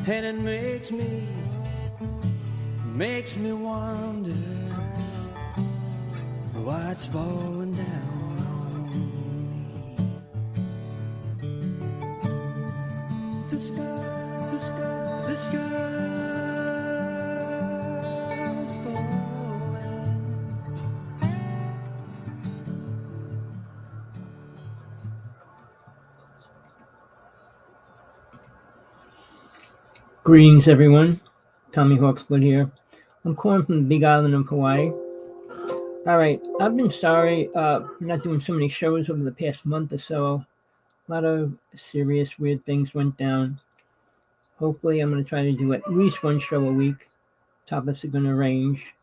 and it makes me wonder why it's falling down on me. The sky's falling. Greetings, everyone. Rev.Hawksblood here. I'm calling from the Big Island of Hawaii. All right, I've been sorry for not doing so many shows over the past month or so. A lot of serious, weird things went down. Hopefully, I'm going to try to do at least one show a week. Topics are going to range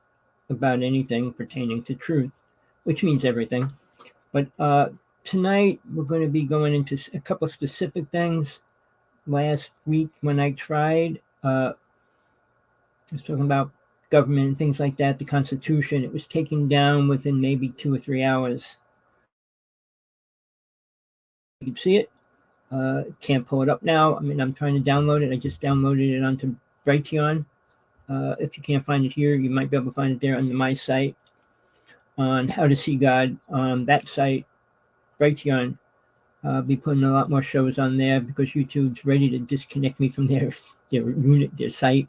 about anything pertaining to truth, which means everything. But tonight, we're going to be going into a couple specific things. Last week, when I tried, I was talking about government and things like that, the Constitution. It was taken down within maybe 2 or 3 hours. You can see it. Can't pull it up now. I mean, I'm trying to download it. I just downloaded it onto Brighteon. If you can't find it here, you might be able to find it there on my site on How to See God on that site, Brighteon. I'll be putting a lot more shows on there because YouTube's ready to disconnect me from their site.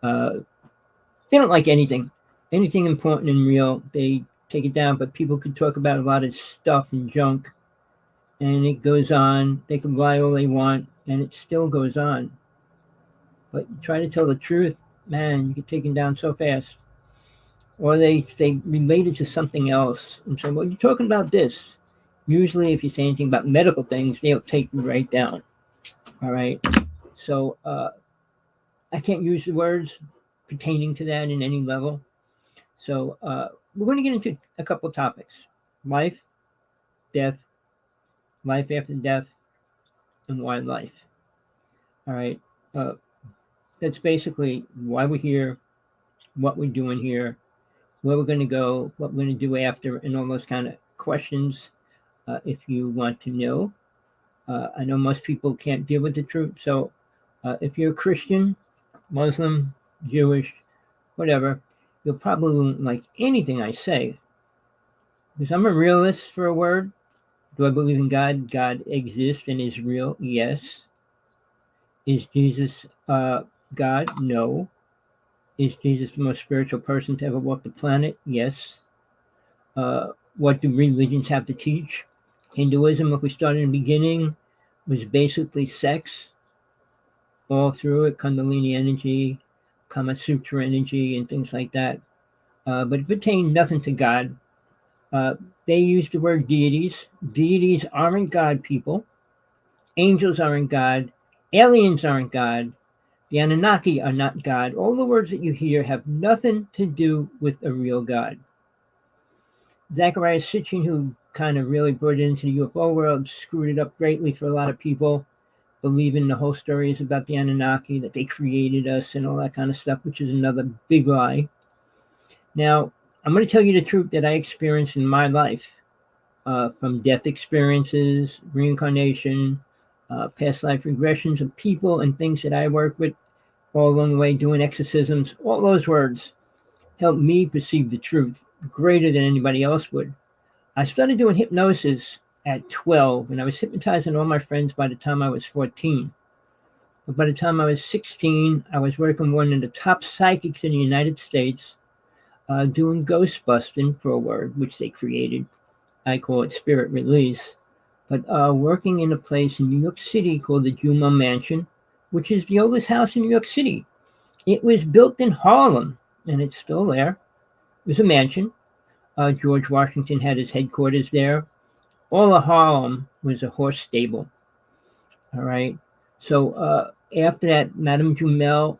They don't like anything important and real. They take it down, but people could talk about a lot of stuff and junk, and it goes on. They can lie all they want, and it still goes on. But you try to tell the truth, man, you get taken down so fast. Or they relate it to something else and say, well, you're talking about this. Usually, if you say anything about medical things, they'll take you right down. All right? So I can't use the words pertaining to that in any level. So we're going to get into a couple of topics: life, death, life after death, and why life. All right. That's basically why we're here, what we're doing here, where we're going to go, what we're going to do after, and all those kind of questions. If you want to know, I know most people can't deal with the truth. So if you're a Christian, Muslim, Jewish, whatever, you'll probably won't like anything I say. Because I'm a realist for a word. Do I believe in God? God exists and is real? Yes. Is Jesus God? No. Is Jesus the most spiritual person to ever walk the planet? Yes. What do religions have to teach? Hinduism, if we start in the beginning, was basically sex. All through it, Kundalini energy, Kama Sutra energy, and things like that. But it pertained nothing to God. They use the word deities. Deities aren't God, people. Angels aren't God. Aliens aren't God. The Anunnaki are not God. All the words that you hear have nothing to do with a real God. Zecharia Sitchin, who kind of really brought it into the UFO world, screwed it up greatly for a lot of people, believing the whole story is about the Anunnaki, that they created us and all that kind of stuff, which is another big lie. Now, I'm going to tell you the truth that I experienced in my life, from death experiences, reincarnation, past life regressions of people and things that I work with all along the way, doing exorcisms. All those words helped me perceive the truth greater than anybody else would. I started doing hypnosis at 12, and I was hypnotizing all my friends by the time I was 14. But by the time I was 16, I was working with one of the top psychics in the United States, doing ghost busting, for a word, which they created. I call it spirit release. But working in a place in New York City called the Juma Mansion, which is the oldest house in New York City. It was built in Harlem, and it's still there. It was a mansion. George Washington had his headquarters there. All of Harlem was a horse stable. All right. So after that, Madame Jumel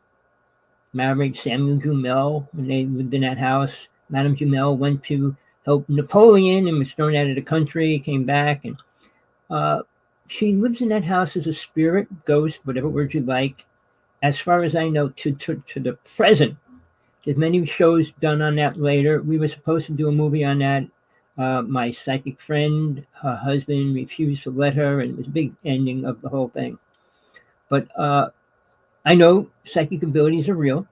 married Samuel Jumel when they lived in that house. Madame Jumel went to help Napoleon and was thrown out of the country, came back, and she lives in that house as a spirit, ghost, whatever word you like. As far as I know, to the present. There's many shows done on that later. We were supposed to do a movie on that. My psychic friend, her husband refused to let her, and it was a big ending of the whole thing. But I know psychic abilities are real.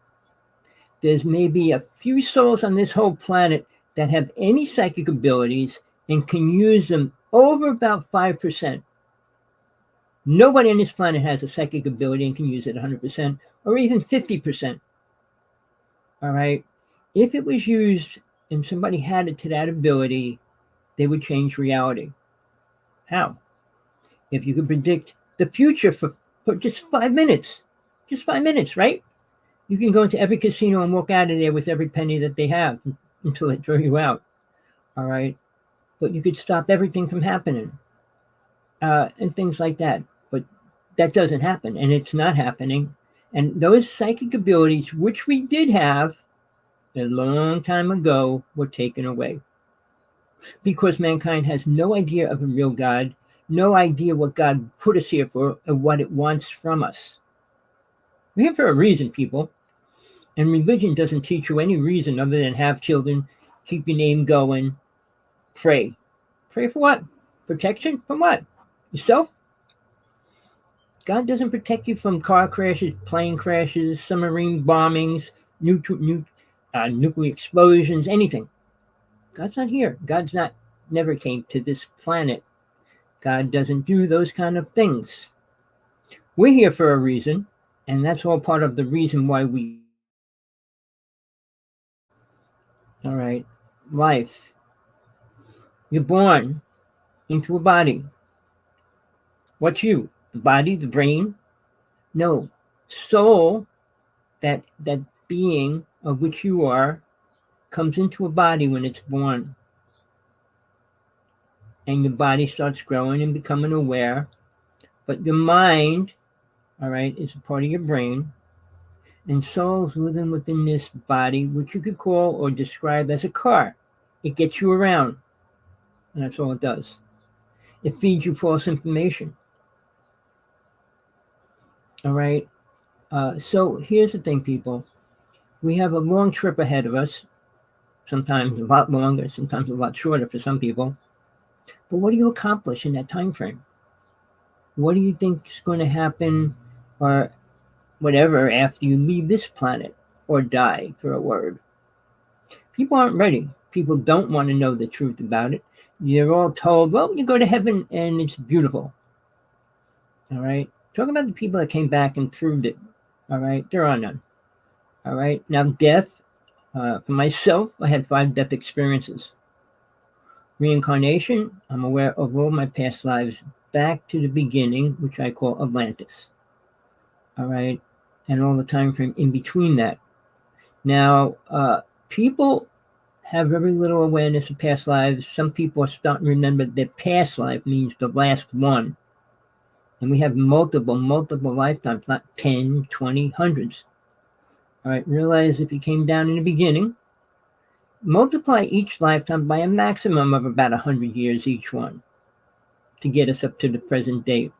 There's maybe a few souls on this whole planet that have any psychic abilities and can use them over about 5%. Nobody on this planet has a psychic ability and can use it 100% or even 50%. All right. If it was used and somebody had it to that ability, they would change reality. How? If you could predict the future for just 5 minutes, right? You can go into every casino and walk out of there with every penny that they have until they throw you out. All right. But you could stop everything from happening and things like that. But that doesn't happen, and it's not happening. And those psychic abilities, which we did have a long time ago, were taken away because mankind has no idea of a real God, no idea what God put us here for and what it wants from us. We're here for a reason, people. And religion doesn't teach you any reason other than have children, keep your name going, pray. Pray for what? Protection from what? Yourself? God doesn't protect you from car crashes, plane crashes, submarine bombings, nuclear explosions, anything. God's not here. Never came to this planet. God doesn't do those kind of things. We're here for a reason, and that's all part of the reason why we. All right, life. You're born into a body. What's you? The body, the brain? No, soul. That being of which you are comes into a body when it's born, and your body starts growing and becoming aware. But your mind, all right, is a part of your brain, and soul's living within this body, which you could call or describe as a car. It gets you around, and that's all it does. It feeds you false information. All right. So here's the thing, people. We have a long trip ahead of us, sometimes a lot longer, sometimes a lot shorter for some people. But what do you accomplish in that time frame? What do you think is going to happen or whatever after you leave this planet or die, for a word? People aren't ready. People don't want to know the truth about it. You're all told, well, you go to heaven and it's beautiful. All right. Talk about the people that came back and proved it. All right. There are none. All right. Now, death. For myself, I had 5 death experiences. Reincarnation, I'm aware of all my past lives back to the beginning, which I call Atlantis. All right. And all the time frame in between that. Now, people have very little awareness of past lives. Some people are starting to remember that past life means the last one. And we have multiple lifetimes, not 10, 20, hundreds. All right, realize if you came down in the beginning, multiply each lifetime by a maximum of about 100 years each one to get us up to the present date.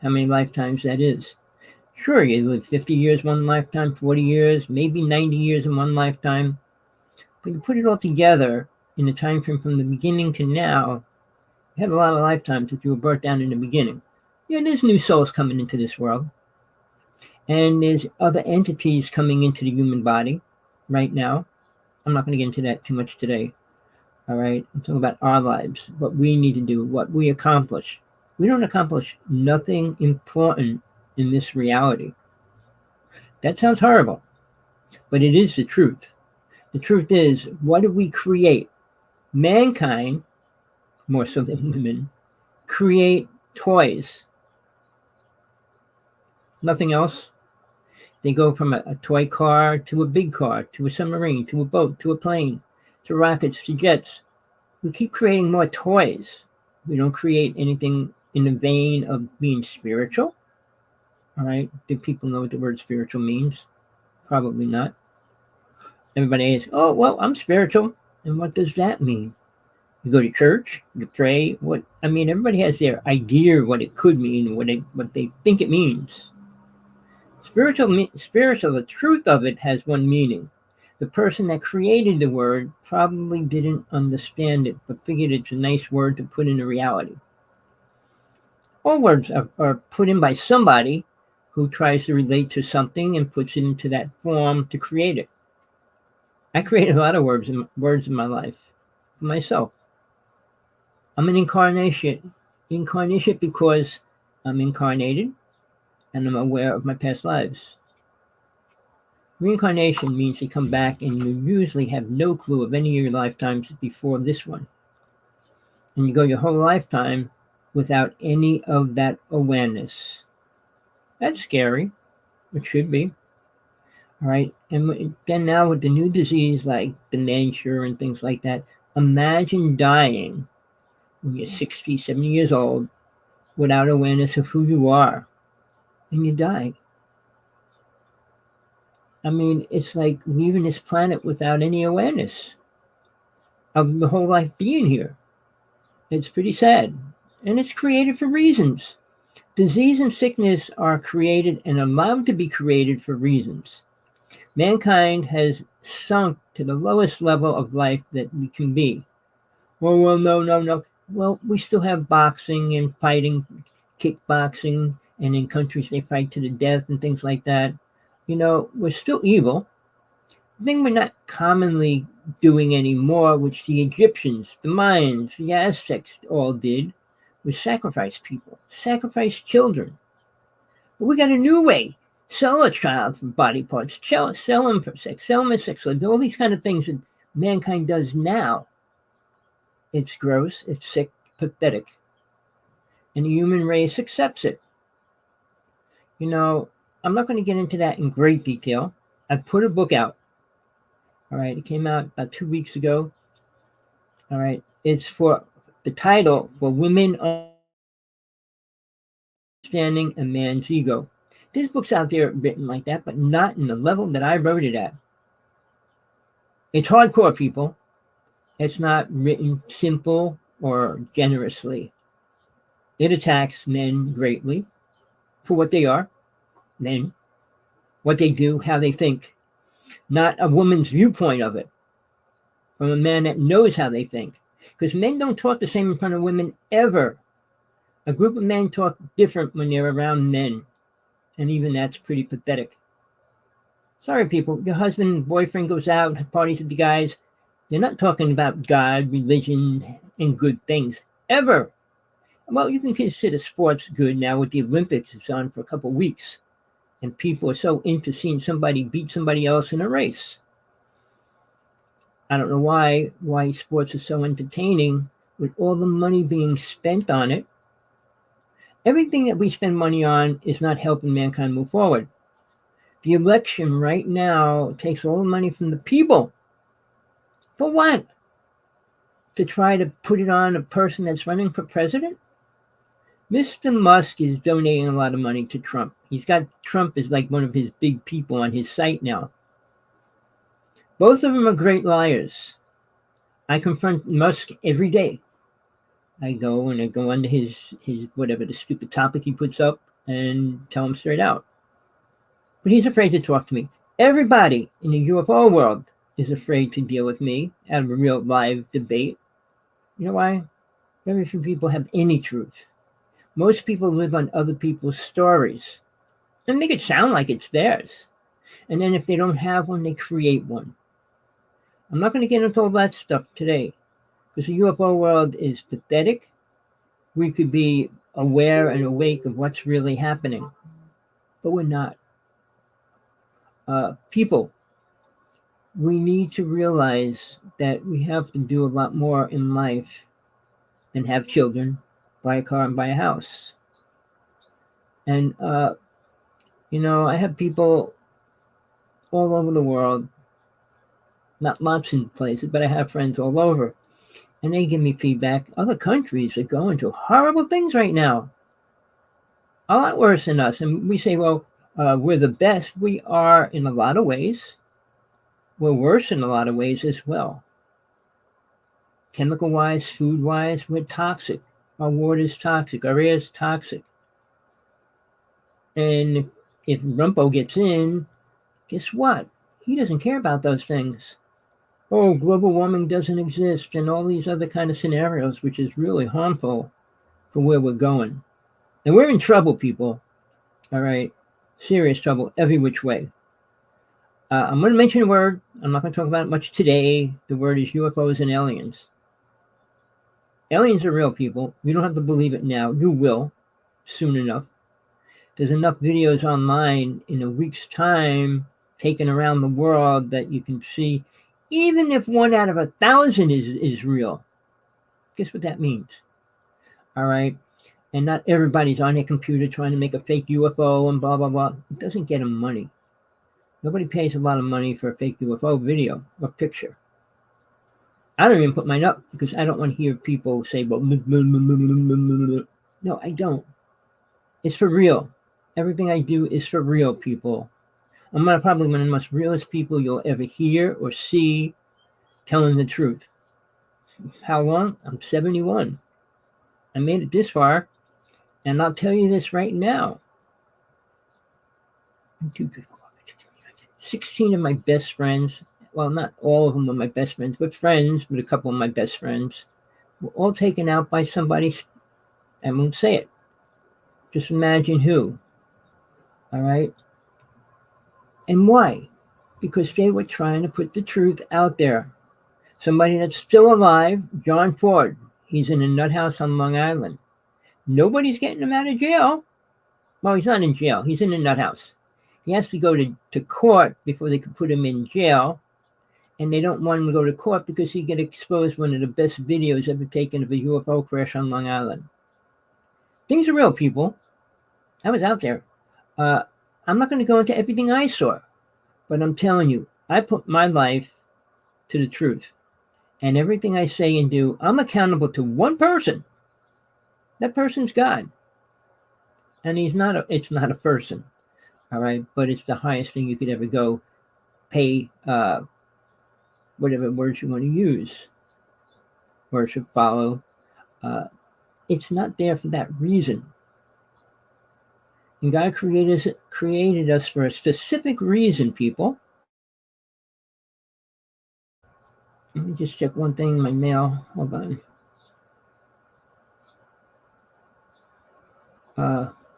How many lifetimes that is? Sure, you live 50 years one lifetime, 40 years, maybe 90 years in one lifetime. But you put it all together in the time frame from the beginning to now, you have a lot of lifetimes if you were brought down in the beginning. Yeah, there's new souls coming into this world. And there's other entities coming into the human body right now. I'm not going to get into that too much today. All right. I'm talking about our lives, what we need to do, what we accomplish. We don't accomplish nothing important in this reality. That sounds horrible, but it is the truth. The truth is, what do we create? Mankind, more so than women, create toys. Nothing else. They go from a toy car to a big car, to a submarine, to a boat, to a plane, to rockets, to jets. We keep creating more toys. We don't create anything in the vein of being spiritual. All right. Do people know what the word spiritual means? Probably not. Everybody asks, oh, well, I'm spiritual. And what does that mean? You go to church, you pray. Everybody has their idea of what it could mean, what they think it means. Spiritual, the truth of it has one meaning. The person that created the word probably didn't understand it, but figured it's a nice word to put in a reality. All words are put in by somebody who tries to relate to something and puts it into that form to create it. I created a lot of words in my life for myself. I'm an incarnation because I'm incarnated and I'm aware of my past lives. Reincarnation means you come back and you usually have no clue of any of your lifetimes before this one. And you go your whole lifetime without any of that awareness. That's scary. It should be. All right. And then now with the new disease like dementia and things like that, imagine dying when you're 60, 70 years old without awareness of who you are. And you die. I mean, it's like leaving this planet without any awareness of the whole life being here. It's pretty sad. And it's created for reasons. Disease and sickness are created and allowed to be created for reasons. Mankind has sunk to the lowest level of life that we can be. Well, no. Well, we still have boxing and fighting, kickboxing, and in countries they fight to the death and things like that. We're still evil. The thing we're not commonly doing anymore, which the Egyptians, the Mayans, the Aztecs all did, was sacrifice people, sacrifice children. But we got a new way. Sell a child for body parts, sell them for sex, sell them as sex slaves, all these kind of things that mankind does now. It's gross, it's sick, pathetic. And the human race accepts it. I'm not going to get into that in great detail. I put a book out. All right, it came out about 2 weeks ago. All right, it's for the title for Women Understanding a Man's Ego. There's books out there written like that, but not in the level that I wrote it at. It's hardcore, people. It's not written simple or generously. It attacks men greatly for what they are, men, what they do, how they think. Not a woman's viewpoint of it, from a man that knows how they think. Because men don't talk the same in front of women ever. A group of men talk different when they're around men. And even that's pretty pathetic. Sorry, people. Your husband and boyfriend goes out, parties with the guys. They're not talking about God, religion, and good things. Ever. Well, you can consider sports good now with the Olympics. It's on for a couple of weeks. And people are so into seeing somebody beat somebody else in a race. I don't know why sports are so entertaining with all the money being spent on it. Everything that we spend money on is not helping mankind move forward. The election right now takes all the money from the people. For what? To try to put it on a person that's running for president? Mr. Musk is donating a lot of money to Trump. He's got Trump as like one of his big people on his site now. Both of them are great liars. I confront Musk every day. I go under his whatever the stupid topic he puts up and tell him straight out. But he's afraid to talk to me. Everybody in the UFO world is afraid to deal with me out of a real live debate. You know why? Very few people have any truth. Most people live on other people's stories and make it sound like it's theirs. And then if they don't have one, they create one. I'm not going to get into all that stuff today because the UFO world is pathetic. We could be aware and awake of what's really happening, but we're not. People, we need to realize that we have to do a lot more in life than have children, buy a car, and buy a house. And, I have people all over the world, not lots in places, but I have friends all over. And they give me feedback. Other countries are going through horrible things right now. A lot worse than us. And we say, well, we're the best. We are in a lot of ways. We're worse in a lot of ways as well. Chemical-wise, food-wise, we're toxic. Our water is toxic. Our air is toxic. And if Rumpo gets in, guess what? He doesn't care about those things. Oh, global warming doesn't exist and all these other kind of scenarios, which is really harmful for where we're going. And we're in trouble, people. All right. Serious trouble every which way. I'm going to mention a word. I'm not going to talk about it much today. The word is UFOs and aliens. Aliens are real, people. You don't have to believe it now. You will soon enough. There's enough videos online in a week's time taken around the world that you can see, even if 1 out of 1,000 is real. Guess what that means? All right. And not everybody's on their computer trying to make a fake UFO and blah, blah, blah. It doesn't get them money. Nobody pays a lot of money for a fake UFO video or picture. I don't even put mine up because I don't want to hear people say, well, no, I don't. It's for real. Everything I do is for real, people. I'm probably one of the most realest people you'll ever hear or see telling the truth. How long? I'm 71. I made it this far, and I'll tell you this right now. 16 of my best friends, well, not all of them were my best friends, but friends with a couple of my best friends, were all taken out by somebody. I won't say it. Just imagine who. All right? And why? Because they were trying to put the truth out there. Somebody that's still alive, John Ford. He's in a nut house on Long Island. Nobody's getting him out of jail. Well, he's not in jail. He's in a nut house. He has to go to court before they could put him in jail. And they don't want him to go to court because he get exposed one of the best videos ever taken of a UFO crash on Long Island. Things are real, people. I was out there. I'm not going to go into everything I saw, but I'm telling you, I put my life to the truth. And everything I say and do, I'm accountable to one person. That person's God. And it's not a person. All right. But it's the highest thing you could ever go pay, whatever words you want to use. Worship, follow. It's not there for that reason. And God created us for a specific reason, people. Let me just check one thing in my mail. Hold on.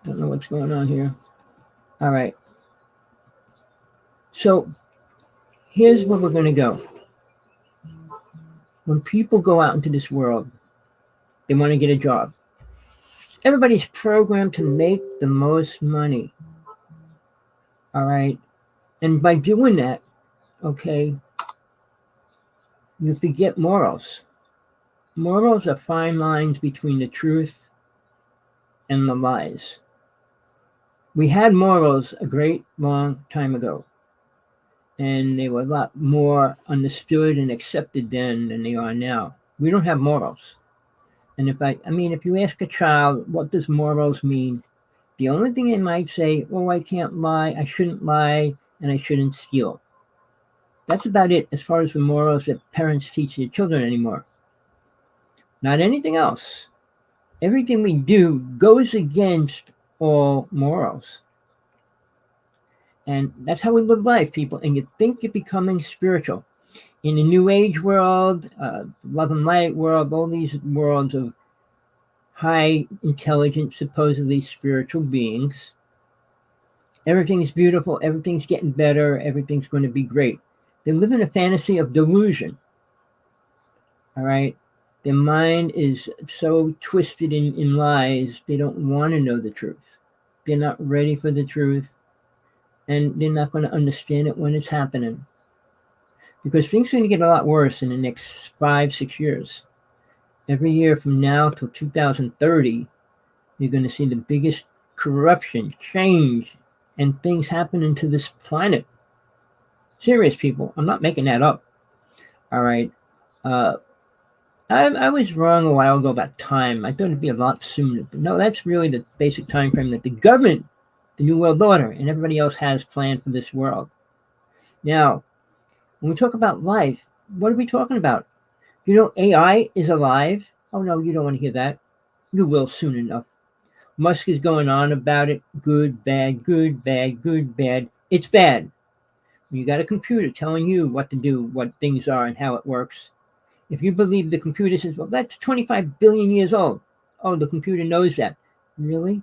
Don't know what's going on here. All right. So here's where we're going to go. When people go out into this world, they want to get a job. Everybody's programmed to make the most money. All right. And by doing that, okay, you forget morals. Morals are fine lines between the truth and the lies. We had morals a great long time ago, and they were a lot more understood and accepted then than they are now. We don't have morals. And if you ask a child, what does morals mean? The only thing they might say, oh, I can't lie, I shouldn't lie, and I shouldn't steal. That's about it as far as the morals that parents teach their children anymore. Not anything else. Everything we do goes against all morals. And that's how we live life, people. And you think you're becoming spiritual. In the New Age world, love and light world, all these worlds of high intelligent, supposedly spiritual beings, everything's beautiful, everything's getting better, everything's going to be great. They live in a fantasy of delusion. All right? Their mind is so twisted in lies, they don't want to know the truth. They're not ready for the truth, and they're not going to understand it when it's happening. Because things are going to get a lot worse in the next 5-6 years. Every year from now till 2030, you're going to see the biggest corruption, change, and things happening to this planet. Serious, people. I'm not making that up. All right. I was wrong a while ago about time. I thought it'd be a lot sooner. But no, that's really the basic time frame that the government, the New World Order, and everybody else has planned for this world. Now, when we talk about life, what are we talking about? You know, AI is alive. Oh, no, you don't want to hear that. You will soon enough. Musk is going on about it. Good, bad, good, bad, good, bad. It's bad. You got a computer telling you what to do, what things are, and how it works. If you believe the computer says, well, that's 25 billion years old. Oh, the computer knows that. Really?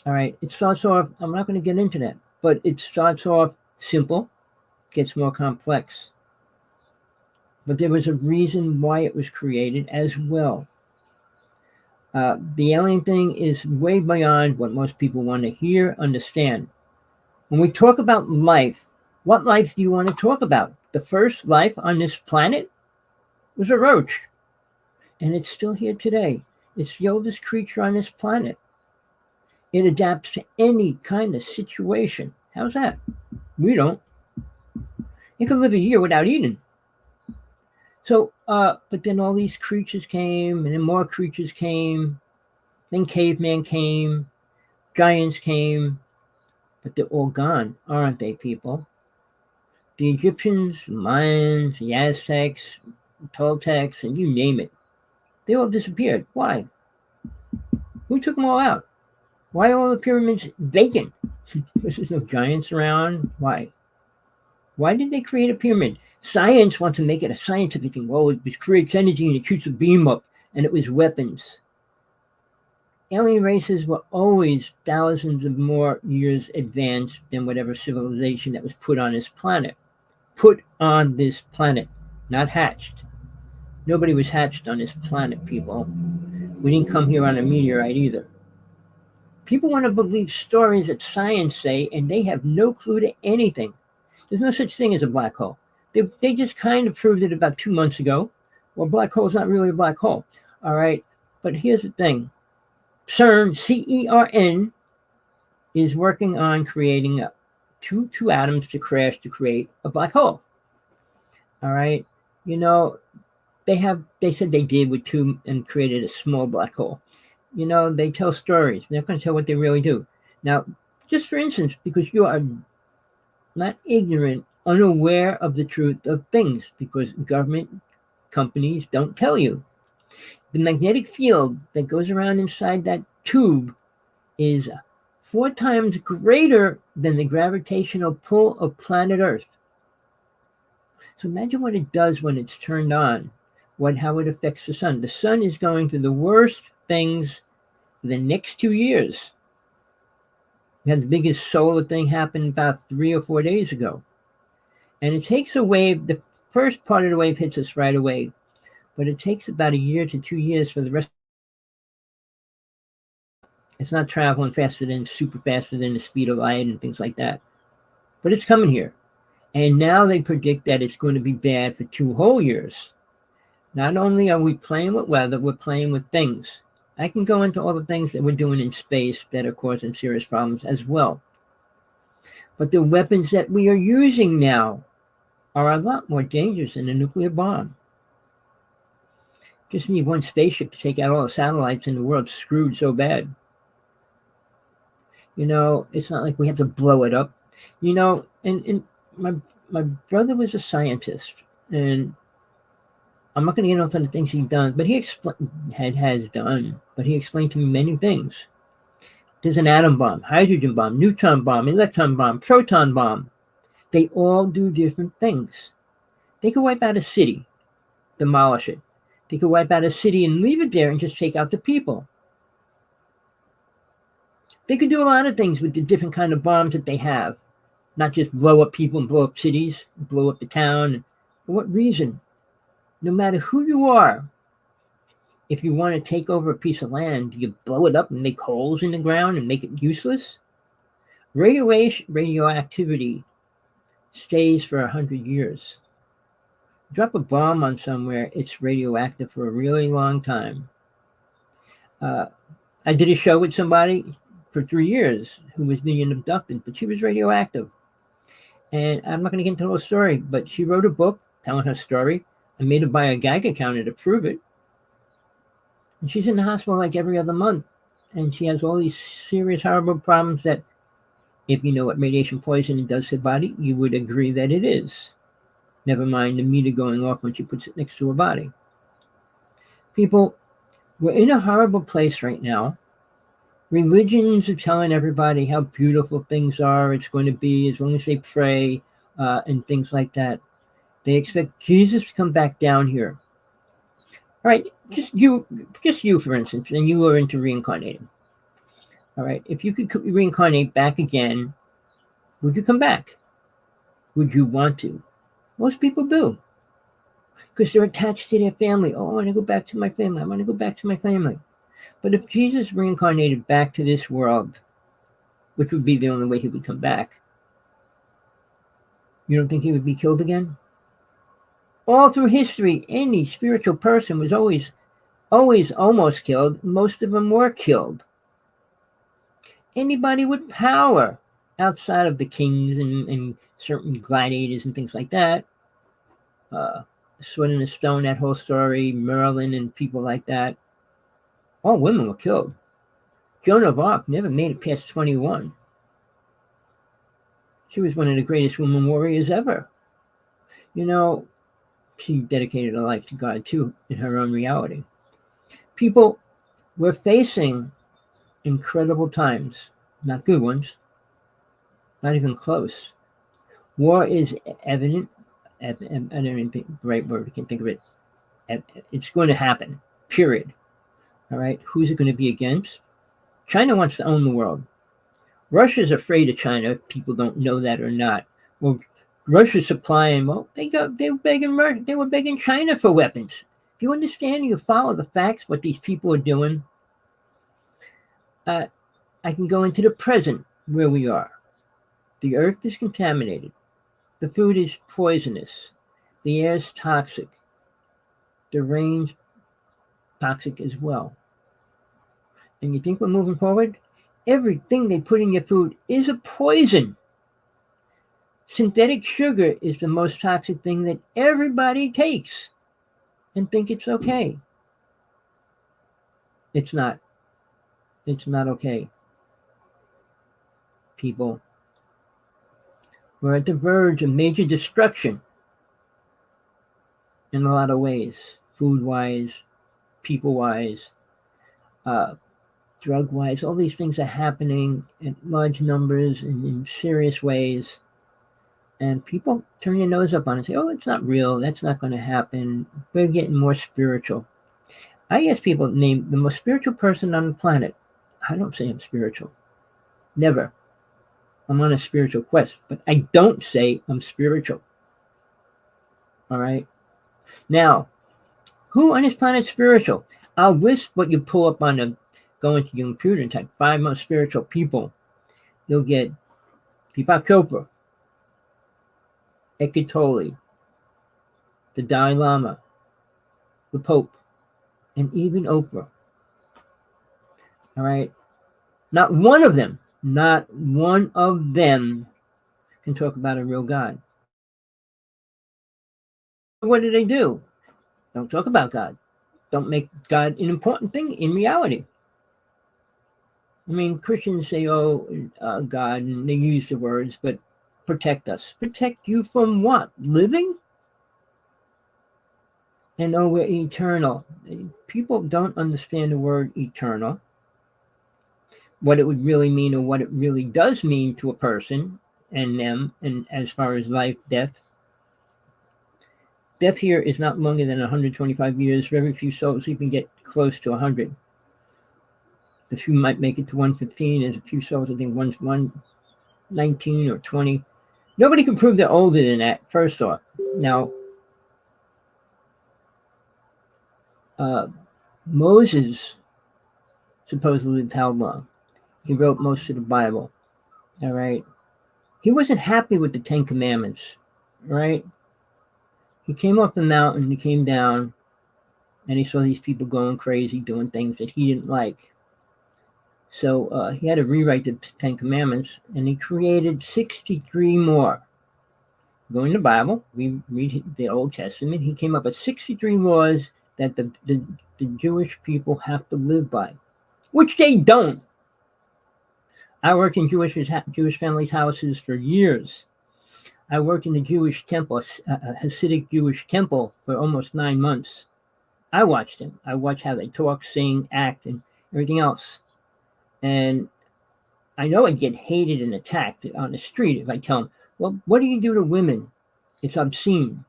All right. It starts off, I'm not going to get into that, but it starts off simple, gets more complex. But there was a reason why it was created as well. The alien thing is way beyond what most people want to hear, understand. When we talk about life, what life do you want to talk about? The first life on this planet was a roach, and it's still here today. It's the oldest creature on this planet. It adapts to any kind of situation. How's that? We don't. It can live a year without eating. So, but then all these creatures came, and then more creatures came. Then caveman came, giants came, but they're all gone, aren't they, people? The Egyptians, the Mayans, the Aztecs, the Toltecs, and you name it. They all disappeared. Why? Who took them all out? Why are all the pyramids vacant? Because there's no giants around. Why? Why did they create a pyramid? Science wants to make it a scientific thing. Well, it creates energy and it shoots a beam up, and it was weapons. Alien races were always thousands of more years advanced than whatever civilization that was put on this planet. Put on this planet, not hatched. Nobody was hatched on this planet, people. We didn't come here on a meteorite either. People want to believe stories that science say, and they have no clue to anything. There's no such thing as a black hole. They just kind of proved it about 2 months ago. Well, black hole is not really a black hole. All right. But here's the thing. CERN, CERN, is working on creating two atoms to crash to create a black hole. All right. You know, they said they did with two and created a small black hole. You know, they tell stories. They're not going to tell what they really do. Now, just for instance, because you are not ignorant, unaware of the truth of things, because government companies don't tell you. The magnetic field that goes around inside that tube is 4 times greater than the gravitational pull of planet Earth. So imagine what it does when it's turned on, how it affects the sun. The sun is going through the worst things for the next 2 years. We had the biggest solar thing happen about 3 or 4 days ago. And it takes a wave, the first part of the wave hits us right away, but it takes about 1 year to 2 years for the rest. It's not traveling super faster than the speed of light and things like that. But it's coming here. And now they predict that it's going to be bad for 2 whole years. Not only are we playing with weather, we're playing with things. I can go into all the things that we're doing in space that are causing serious problems as well. But the weapons that we are using now are a lot more dangerous than a nuclear bomb. Just need one spaceship to take out all the satellites and the world's screwed so bad. You know, it's not like we have to blow it up. You know, and my brother was a scientist, and I'm not going to get into the things he's done, but he explained to me many things. There's an atom bomb, hydrogen bomb, neutron bomb, electron bomb, proton bomb. They all do different things. They could wipe out a city, demolish it. They could wipe out a city and leave it there and just take out the people. They could do a lot of things with the different kind of bombs that they have. Not just blow up people and blow up cities, blow up the town. For what reason? No matter who you are, if you want to take over a piece of land, do you blow it up and make holes in the ground and make it useless? Radioactivity stays for 100 years. Drop a bomb on somewhere, it's radioactive for a really long time. I did a show with somebody for 3 years who was being abducted, but she was radioactive. And I'm not going to get into the whole story, but she wrote a book telling her story. I made her buy a Geiger counter to prove it. And she's in the hospital like every other month. And she has all these serious, horrible problems that, if you know what radiation poisoning does to the body, you would agree that it is. Never mind the meter going off when she puts it next to her body. People, we're in a horrible place right now. Religions are telling everybody how beautiful things are. It's going to be as long as they pray and things like that. They expect Jesus to come back down here. All right, just you, for instance, and you are into reincarnating. All right. If you could reincarnate back again, would you come back? Would you want to? Most people do. Because they're attached to their family. Oh, I want to go back to my family. I want to go back to my family. But if Jesus reincarnated back to this world, which would be the only way he would come back, you don't think he would be killed again? All through history, any spiritual person was always almost killed. Most of them were killed. Anybody with power outside of the kings and certain gladiators and things like that, Sword in the Stone, that whole story, Merlin and people like that, all women were killed. Joan of Arc never made it past 21. She was one of the greatest women warriors ever. You know, she dedicated her life to God too, in her own reality. People, we're facing incredible times, not good ones, not even close. War is evident. I don't even think the right word, I can't think of it. It's going to happen, period. All right, who's it going to be against? China wants to own the world. Russia's afraid of China. People don't know that or not. Well, Russia's supplying. Well, they were begging China for weapons. Do you understand? You follow the facts. What these people are doing. I can go into the present where we are. The earth is contaminated. The food is poisonous. The air is toxic. The rain's toxic as well. And you think we're moving forward? Everything they put in your food is a poison. Synthetic sugar is the most toxic thing that everybody takes and think it's okay. It's not. It's not okay. People, we're at the verge of major destruction in a lot of ways, food-wise, people-wise, drug-wise. All these things are happening in large numbers and in serious ways. And people turn their nose up on it and say, oh, it's not real. That's not going to happen. We're getting more spiritual. I ask people to name the most spiritual person on the planet. I don't say I'm spiritual. Never. I'm on a spiritual quest. But I don't say I'm spiritual. All right? Now, who on this planet is spiritual? I'll list what you pull up on go into your computer and type 5 most spiritual people. You'll get Deepak Chopra, Eckhart Tolle, the Dalai Lama, the Pope, and even Oprah. All right? Not one of them can talk about a real God. What do? Don't talk about God. Don't make God an important thing in reality. I mean, Christians say, God, and they use the words, but protect us. Protect you from what? Living? And we're eternal. People don't understand the word eternal, what it would really mean or what it really does mean to a person and them, and as far as life, death. Death here is not longer than 125 years. Very few souls even get close to 100. The few might make it to 115. There's a few souls, I think one's 119 or 20. Nobody can prove they're older than that, first off. Now, Moses supposedly lived how long? He wrote most of the Bible. All right. He wasn't happy with the 10 Commandments. Right? He came up the mountain, he came down, and he saw these people going crazy, doing things that he didn't like. So he had to rewrite the 10 Commandments, and he created 63 more. Go in the Bible, we read the Old Testament, he came up with 63 laws that the Jewish people have to live by, which they don't. I worked in Jewish families' houses for years. I worked in the Jewish temple, a Hasidic Jewish temple, for almost 9 months. I watched them. I watched how they talk, sing, act, and everything else. And I know I'd get hated and attacked on the street if I tell them, well, what do you do to women? It's obscene.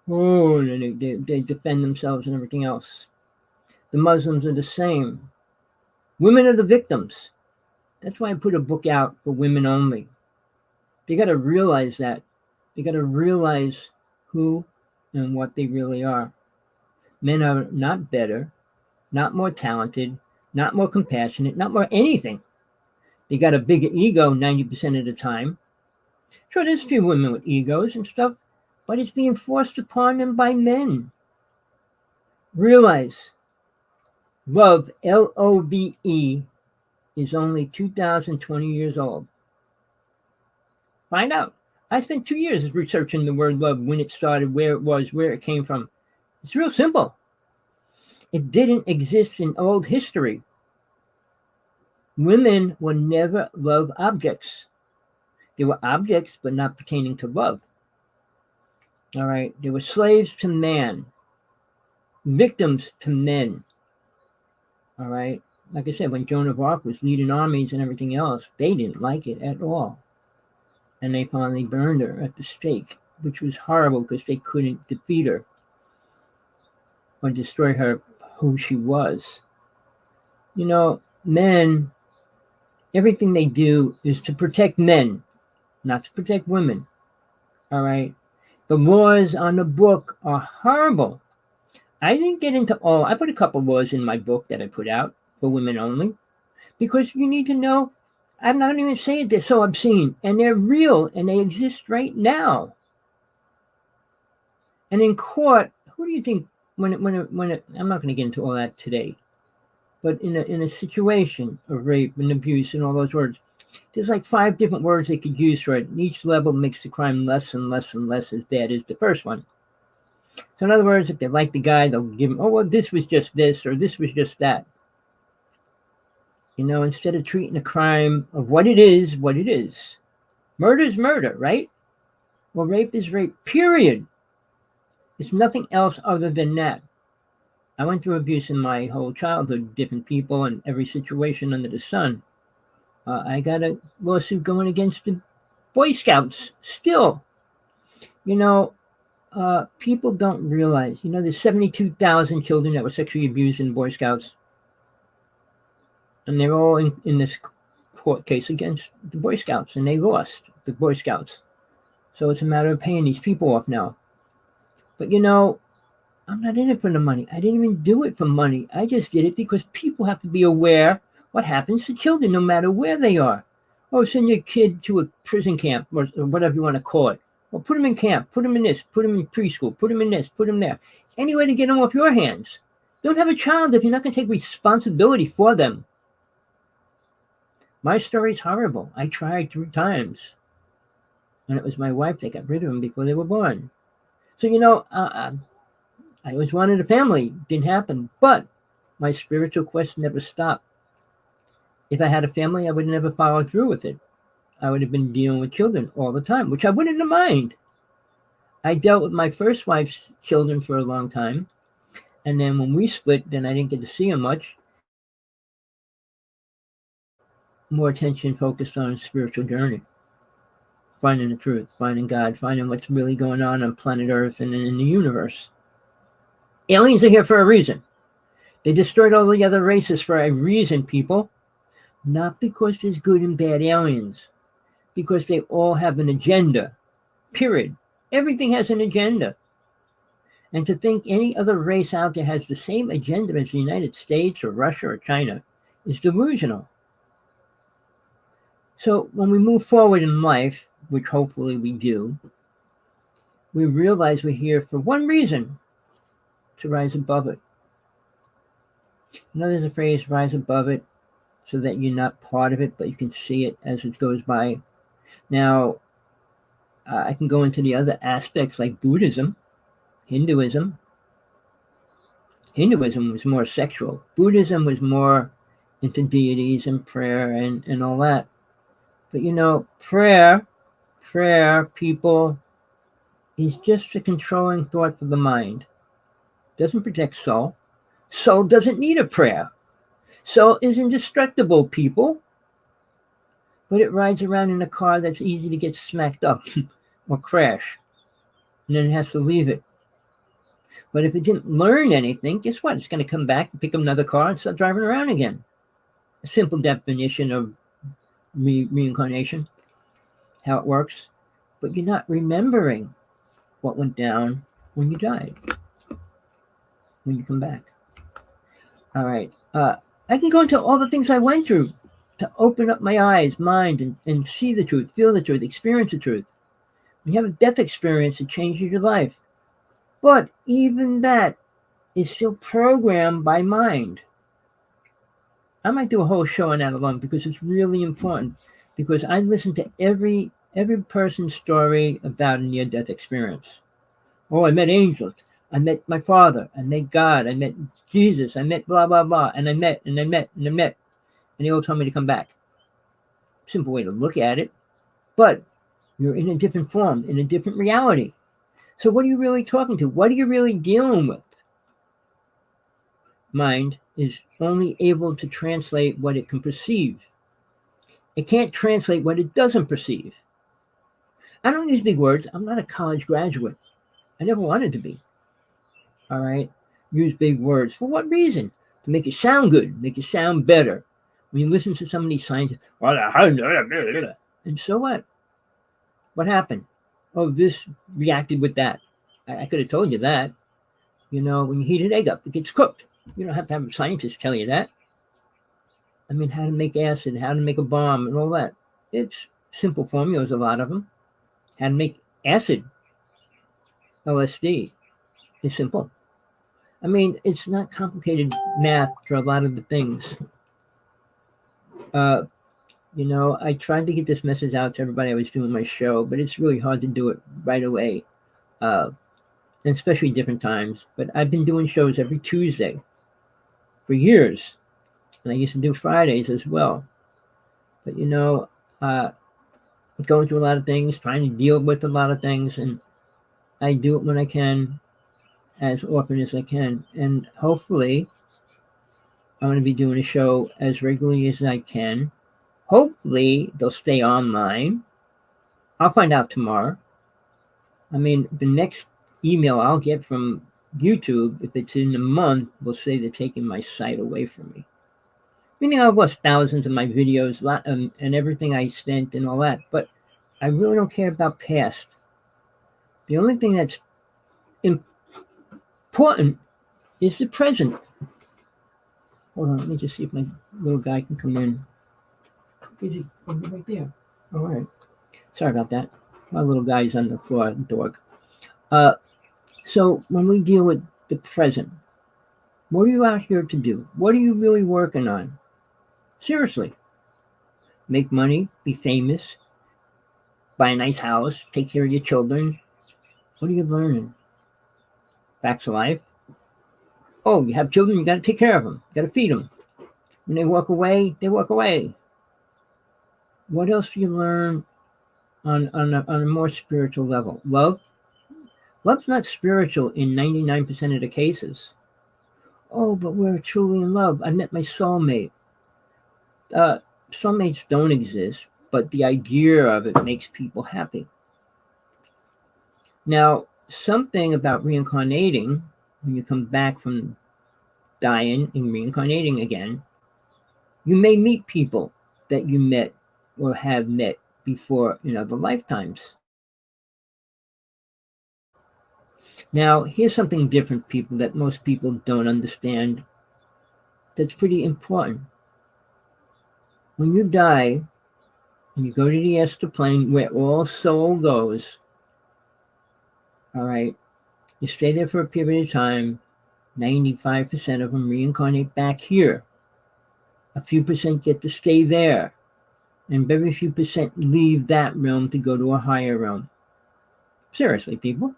Oh, and they defend themselves and everything else. The Muslims are the same. Women are the victims. That's why I put a book out for women only. They got to realize that. They got to realize who and what they really are. Men are not better, not more talented, not more compassionate, not more anything. They got a bigger ego 90% of the time. Sure, there's a few women with egos and stuff, but it's being forced upon them by men. Realize love, L-O-V-E, is only 2,020 years old. Find out. I spent 2 years researching the word love, when it started, where it was, where it came from. It's real simple. It didn't exist in old history. Women were never love objects. They were objects, but not pertaining to love. All right. They were slaves to man, victims to men. All right. Like I said, when Joan of Arc was leading armies and everything else, they didn't like it at all. And they finally burned her at the stake, which was horrible because they couldn't defeat her or destroy her, who she was. You know, men, everything they do is to protect men, not to protect women. All right. The laws on the book are horrible. I didn't get into all. I put a couple laws in my book that I put out for women only, because you need to know. I'm not even saying they're so obscene, and they're real, and they exist right now. And in court, who do you think when I'm not going to get into all that today, but in a situation of rape and abuse and all those words, there's like 5 different words they could use for it. And each level makes the crime less and less and less as bad as the first one. So in other words, if they like the guy, they'll give him, oh, well, this was just this, or this was just that. You know, instead of treating a crime of what it is. Murder is murder, right? Well, rape is rape, period. It's nothing else other than that. I went through abuse in my whole childhood, different people and every situation under the sun. I got a lawsuit going against the Boy Scouts still. You know, people don't realize, you know, there's 72,000 children that were sexually abused in Boy Scouts. And they're all in this court case against the Boy Scouts, and they lost, the Boy Scouts. So it's a matter of paying these people off now. But, you know, I'm not in it for the money. I didn't even do it for money. I just did it because people have to be aware what happens to children no matter where they are. Oh, send your kid to a prison camp or whatever you want to call it. Well, put them in camp, put them in this, put them in preschool, put them in this, put them there. Any way to get them off your hands. Don't have a child if you're not going to take responsibility for them. My story's horrible. I tried 3 times. And it was my wife that got rid of them before they were born. So, you know, I always wanted a family. Didn't happen. But my spiritual quest never stopped. If I had a family, I would never follow through with it. I would have been dealing with children all the time, which I wouldn't have minded. I dealt with my first wife's children for a long time. And then when we split, then I didn't get to see them much. More attention focused on a spiritual journey. Finding the truth, finding God, finding what's really going on planet Earth and in the universe. Aliens are here for a reason. They destroyed all the other races for a reason, people. Not because there's good and bad aliens. Because they all have an agenda. Period. Everything has an agenda. And to think any other race out there has the same agenda as the United States or Russia or China is delusional. So when we move forward in life, which hopefully we do, we realize we're here for one reason, to rise above it. You know, there's a phrase, rise above it, so that you're not part of it, but you can see it as it goes by. Now, I can go into the other aspects like Buddhism, Hinduism. Hinduism was more sexual. Buddhism was more into deities and prayer and all that. But you know, prayer, people, is just a controlling thought for the mind. Doesn't protect soul. Soul doesn't need a prayer. Soul is indestructible, people. But it rides around in a car that's easy to get smacked up or crash. And then it has to leave it. But if it didn't learn anything, guess what? It's going to come back and pick up another car and start driving around again. A simple definition of reincarnation, how it works, but you're not remembering what went down when you died, when you come back. All right. I can go into all the things I went through to open up my eyes, mind, and see the truth, feel the truth, experience the truth. You have a death experience that changes your life. But even that is still programmed by mind. I might do a whole show on that alone because it's really important. Because I listen to every person's story about a near-death experience. Oh, I met angels. I met my father. I met God. I met Jesus. I met blah, blah, blah. And I met, and I met, and I met. And they all told me to come back. Simple way to look at it. But you're in a different form, in a different reality. So what are you really talking to? What are you really dealing with? Mind is only able to translate what it can perceive. It can't translate what it doesn't perceive. I don't use big words. I'm not a college graduate. I never wanted to be. All right? Use big words. For what reason? To make it sound good, make it sound better. When you listen to some of these scientists, and so what? What happened? Oh, this reacted with that. I could have told you that. You know, when you heat an egg up, it gets cooked. You don't have to have a scientist tell you that. I mean, how to make acid, how to make a bomb, and all that. It's simple formulas, a lot of them. How to make acid, LSD, is simple. I mean, it's not complicated math for a lot of the things. You know, I tried to get this message out to everybody I was doing my show, but it's really hard to do it right away, and especially different times. But I've been doing shows every Tuesday for years, and I used to do Fridays as well. But, you know, going through a lot of things, trying to deal with a lot of things, and I do it when I can, as often as I can. And hopefully, I'm going to be doing a show as regularly as I can. Hopefully, they'll stay online. I'll find out tomorrow. I mean, the next email I'll get from YouTube, if it's in a month, will say they're taking my site away from me. Meaning I've lost thousands of my videos and everything I spent and all that. But I really don't care about past. The only thing that's important is the present. Hold on, let me just see if my little guy can come in. Is he right there? All right. Sorry about that. My little guy's on the floor, dog. So when we deal with the present, what are you out here to do? What are you really working on? Seriously. Make money, be famous, buy a nice house, take care of your children. What are you learning? Facts of life. Oh, you have children, you got to take care of them. You got to feed them. When they walk away, they walk away. What else do you learn on a more spiritual level? Love? Love's not spiritual in 99% of the cases. Oh, but we're truly in love. I met my soulmate. Soulmates don't exist, but the idea of it makes people happy. Now, something about reincarnating, when you come back from dying and reincarnating again, you may meet people that you met or have met before in other lifetimes. Now, here's something different, people, that most people don't understand. That's pretty important. When you die, and you go to the astral plane where all soul goes, all right, you stay there for a period of time. 95% of them reincarnate back here. A few percent get to stay there. And very few percent leave that realm to go to a higher realm. Seriously, people.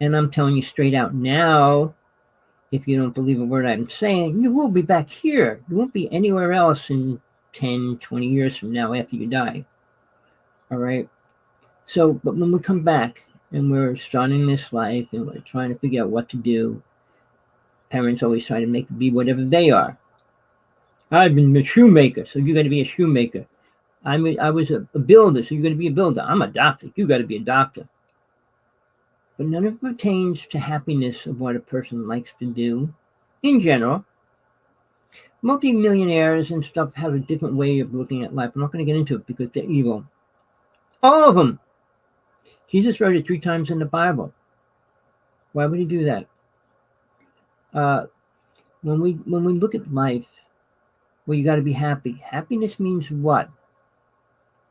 And I'm telling you straight out now, if you don't believe a word I'm saying, you will be back here. You won't be anywhere else in 10, 20 years from now after you die. All right? So, but when we come back and we're starting this life and we're trying to figure out what to do, parents always try to make it be whatever they are. I've been a shoemaker, so you got to be a shoemaker. I was a builder, so you're going to be a builder. I'm a doctor. You got to be a doctor. But none of it pertains to happiness of what a person likes to do in general. Multi-millionaires and stuff have a different way of looking at life. I'm not going to get into it because they're evil. All of them. Jesus wrote it 3 times in the Bible. Why would he do that? When we look at life, well, you got to be happy. Happiness means what?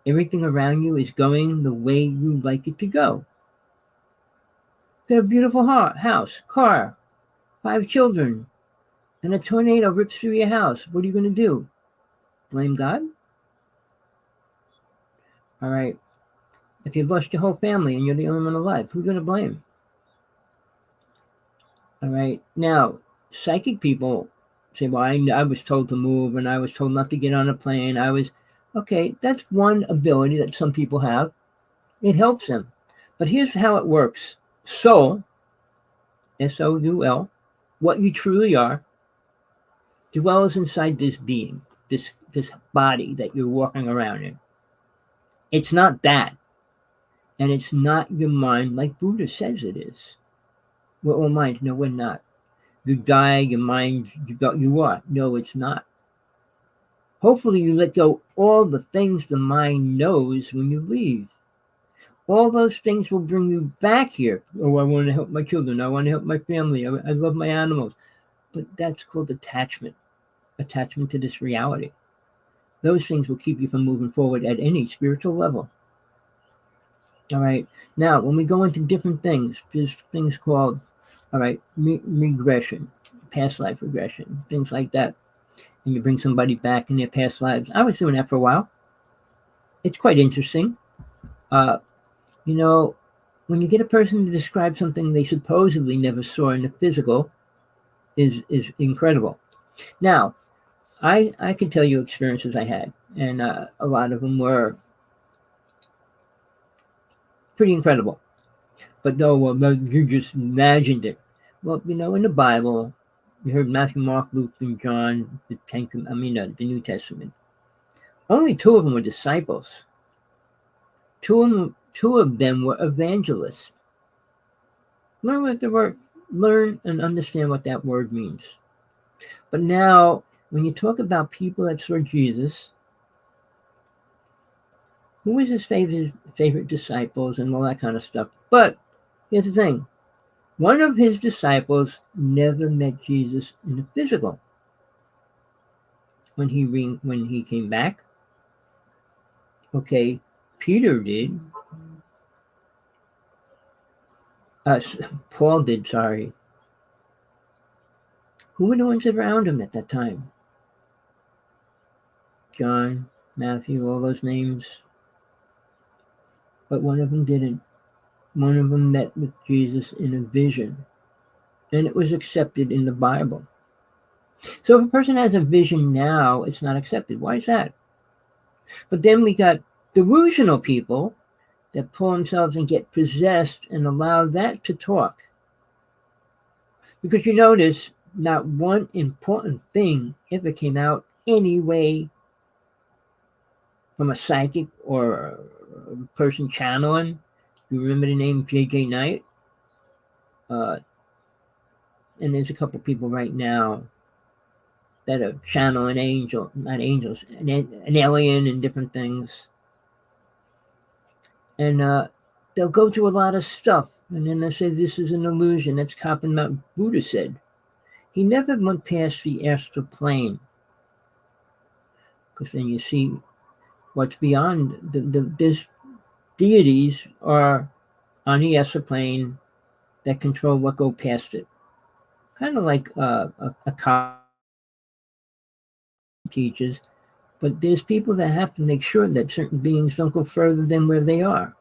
Everything around you is going the way you like it to go. Got a beautiful house, car, 5 children, and a tornado rips through your house. What are you going to do? Blame God? All right. If you lost your whole family and you're the only one alive, who are you going to blame? All right. Now, psychic people say, well, I was told to move and I was told not to get on a plane. Okay, that's one ability that some people have. It helps them. But here's how it works. Soul, S-O-U-L, what you truly are, dwells inside this being, this body that you're walking around in. It's not that. And it's not your mind like Buddha says it is. We're all mind. No, we're not. You die, your mind, you are. No, it's not. Hopefully you let go all the things the mind knows when you leave. All those things will bring you back here. Oh, I want to help my children. I want to help my family. I love my animals. But that's called attachment. Attachment to this reality. Those things will keep you from moving forward at any spiritual level. All right. Now, when we go into different things, there's things called, all right, regression, past life regression, things like that. And you bring somebody back in their past lives. I was doing that for a while. It's quite interesting. When you get a person to describe something they supposedly never saw in the physical, is incredible. Now, I can tell you experiences I had, and a lot of them were pretty incredible. But no, well, you just imagined it. Well, in the Bible, you heard Matthew, Mark, Luke, and John, the New Testament. Only 2 of them were disciples. Two of them were evangelists. Learn what the word, learn and understand what that word means. But now, when you talk about people that saw Jesus, who was his favorite disciples and all that kind of stuff? But here's the thing. One of his disciples never met Jesus in the physical. When he came back, okay, Peter did. Paul did, sorry. Who were the ones around him at that time? John, Matthew, all those names. But one of them didn't. One of them met with Jesus in a vision. And it was accepted in the Bible. So if a person has a vision now, it's not accepted. Why is that? But then we got delusional people that pull themselves and get possessed and allow that to talk. Because you notice not one important thing ever came out anyway from a psychic or a person channeling. You remember the name J.J. Knight? And there's a couple people right now that are channeling an alien and different things. And they'll go through a lot of stuff. And then they say this is an illusion. That's copying what Buddha said. He never went past the astral plane. Because then you see what's beyond. There's deities are on the astral plane that control what go past it. Kind of like a teaches, but there's people that have to make sure that certain beings don't go further than where they are.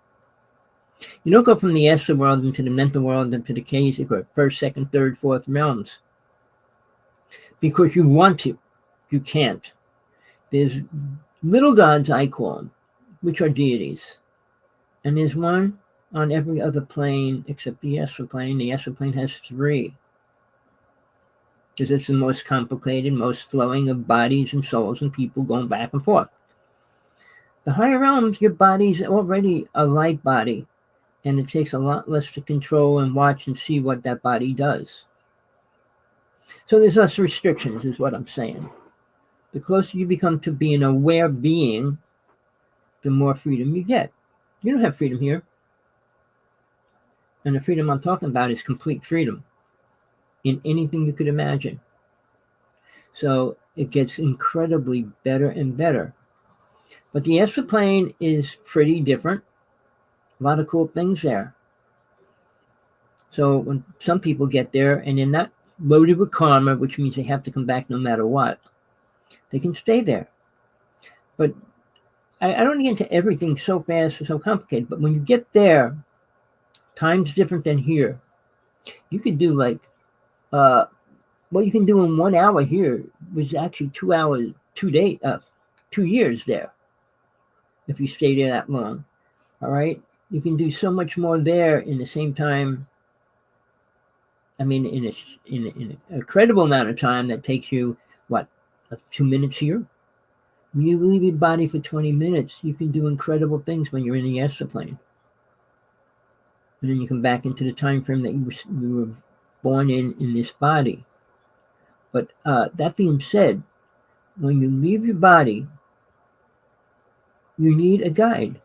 You don't go from the astral world into the mental world into the Kasic or first, second, third, fourth realms because you want to. You can't. There's little gods, I call them, which are deities. And there's one on every other plane except the astral plane. The astral plane has 3. Because it's the most complicated, most flowing of bodies and souls and people going back and forth. The higher realms, your body's already a light body, and it takes a lot less to control and watch and see what that body does. So there's less restrictions, is what I'm saying. The closer you become to being an aware being, the more freedom you get. You don't have freedom here. And the freedom I'm talking about is complete freedom in anything you could imagine. So it gets incredibly better and better. But the astral plane is pretty different. A lot of cool things there. So when some people get there and they're not loaded with karma, which means they have to come back no matter what, they can stay there. But I don't get into everything so fast or so complicated. But when you get there, time's different than here. You could do like, what you can do in 1 hour here was actually 2 hours, 2 years there. If you stay there that long, all right, you can do so much more there in the same time. I mean, in an incredible amount of time that takes you, what, 2 minutes here? When you leave your body for 20 minutes, you can do incredible things when you're in the astral plane. And then you come back into the time frame that you were born in this body. But that being said, when you leave your body, you need a guide.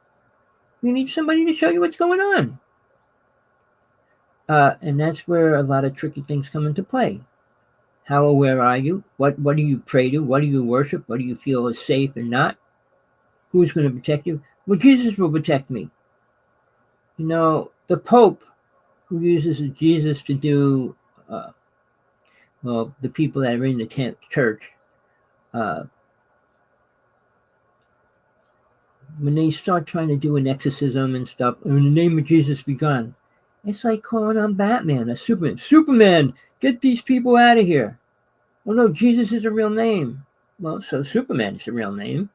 You need somebody to show you what's going on. And that's where a lot of tricky things come into play. How aware are you? What do you pray to? What do you worship? What do you feel is safe and not? Who's going to protect you? Well, Jesus will protect me. You know, the Pope, who uses Jesus to do, well, the people that are in the church, when they start trying to do an exorcism and stuff, in the name of Jesus be gone. It's like calling on Batman or Superman. Superman, get these people out of here. Well, no, Jesus is a real name. Well, so Superman is a real name.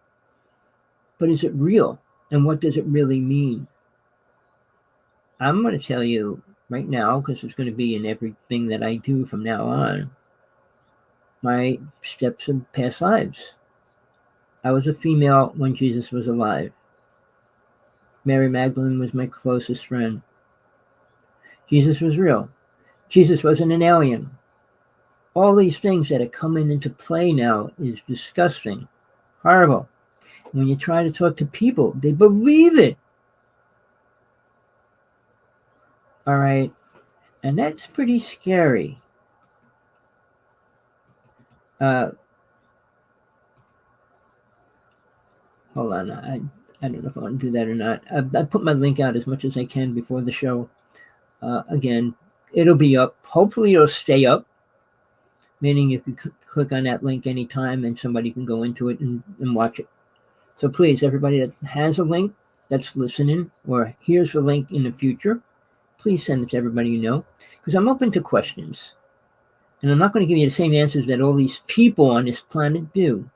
But is it real? And what does it really mean? I'm going to tell you right now, because it's going to be in everything that I do from now on, my steps of past lives. I was a female when Jesus was alive. Mary Magdalene was my closest friend. Jesus was real. Jesus wasn't an alien. All these things that are coming into play now is disgusting, horrible. When you try to talk to people, they believe it. All right. And that's pretty scary. Hold on. I don't know if I want to do that or not. I put my link out as much as I can before the show. Again, it'll be up. Hopefully it'll stay up, meaning you can click on that link anytime and somebody can go into it and watch it. So please, everybody that has a link that's listening or hears the link in the future, please send it to everybody you know, because I'm open to questions. And I'm not going to give you the same answers that all these people on this planet do,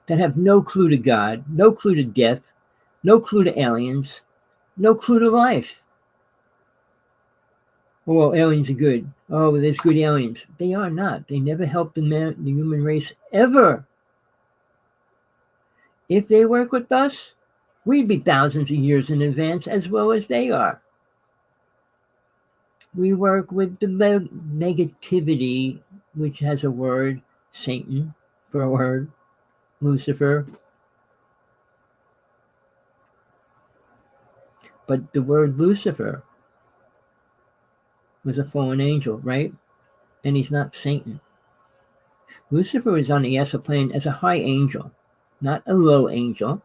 that have no clue to God, no clue to death, no clue to aliens, no clue to life. Oh, well, aliens are good. Oh, there's good aliens. They are not. They never helped the human race ever. If they work with us, we'd be thousands of years in advance as well as they are. We work with the negativity, which has a word, Satan, for a word, Lucifer. But the word Lucifer was a fallen angel, right? And he's not Satan. Lucifer is on the astral plane as a high angel, not a low angel,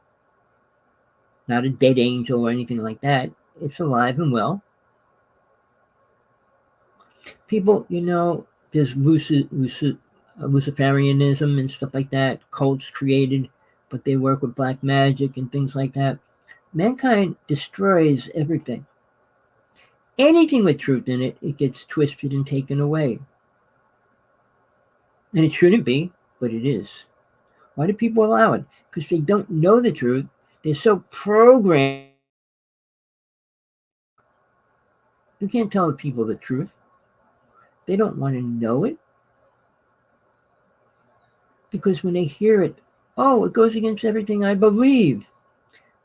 not a dead angel or anything like that. It's alive and well. People, you know, there's Luciferianism and stuff like that, cults created, but they work with black magic and things like that. Mankind destroys everything. Anything with truth in it, it gets twisted and taken away. And it shouldn't be, but it is. Why do people allow it? Because they don't know the truth. They're so programmed. You can't tell the people the truth. They don't want to know it. Because when they hear it, oh, it goes against everything I believe.